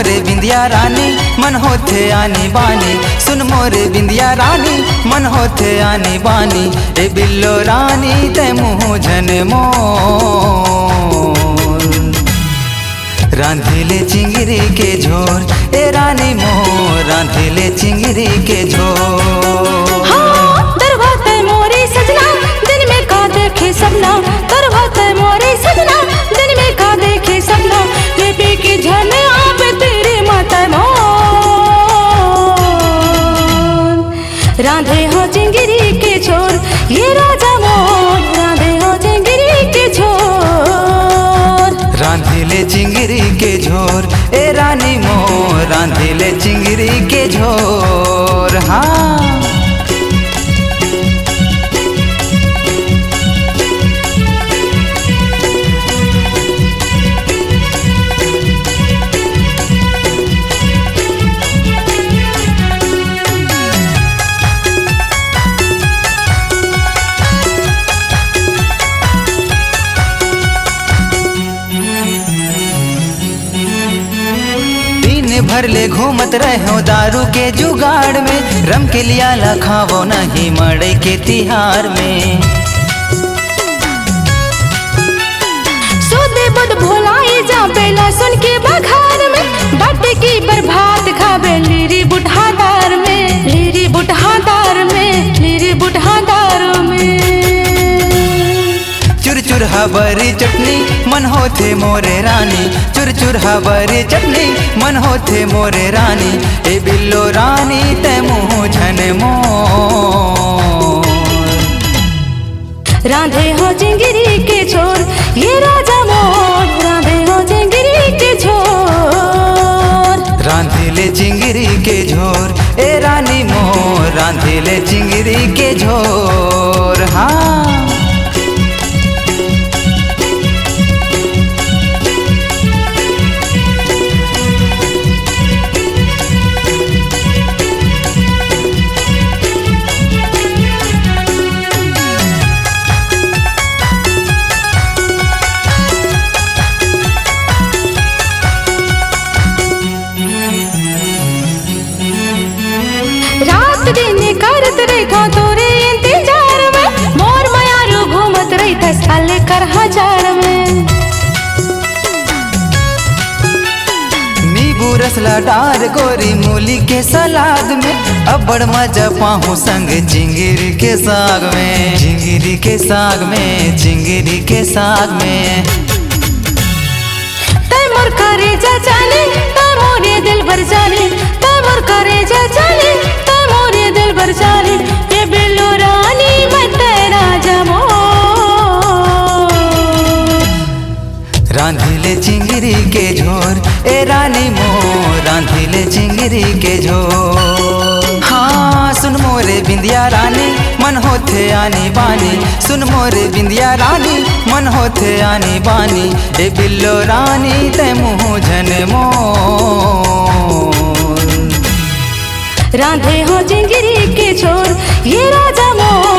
मोरे बिंदिया रानी मन होथे आनी बानी, सुन मोरे बिंदिया रानी मन होथे आनी बानी। ए बिल्लो रानी ते मुँह झन मोर रांधिले चिंगरी के झोर, ए रानी मोर रांधिले चिंगरी के झोर। हाँ, दरबार है मोरे सजना दिन में का देखे सपना, दरबार है मोरे सजना दिन में का देखे सपना। ये पी के झन आप तेरे माता मोर रांधे हो चिंगरी के झोर, ये राजा मोर रांधे हो चिंगरी के झोर। रांधिले चिंगरी के झोर, ए रानी मोर रांधिले चिंगरी के झोर। हाँ भर ले घूमत रहो दारू के जुगाड़ में, रम के लिया लखावो नहीं मड़े के तिहार में। सोते बुध भोलाई जा पेला सुन के बघार में, बाटे की बर्बाद खाबे लीरी बुढ़ादार में, लीरी बुढ़ादार में, लीरी बुढ़ादार में। चुर चुर हबरी चटनी मन होथे मोरे रानी, चुर चुर हबरी चटनी मन होथे मोरे रानी। ए बिल्लो रानी ते मुँह झन मोर रांधे हो चिंगरी के झोर, ये राजा मोर रांधे हो चिंगरी के झोर। रांधिले चिंगरी के झोर, ए रानी मोर रांधिले चिंगरी के झोर। हाँ रात दिन करत रही तोरे इंतजार में, मोर मयारू घूमत रही 10 साल कर हजार में। नींबू रसला डार गोरी मूली के सलाद में, अब बड़ मजा पाहूँ संग चिंगरी के साग में, चिंगरी के साग में, चिंगरी के साग में। तै मोर करे जा जाने तै मोरे दिल भर जाने, तै मोर करे जा जाने तै मोरे दिल भर जाने। ये बिल्लो रानी मैं तेरा जमो रांधिले चिंगरी के झोर, ए रानी मोर रांधिले चिंगरी के झोर। हाँ सुन मोरे बिंदिया रानी मन होथे आनी बानी, सुन मोरे बिंदिया रानी मन होथे आनी बानी। ए बिल्लो रानी ते मुँह झन मोर रांधे हो चिंगरी के झोर, ये राजा मोर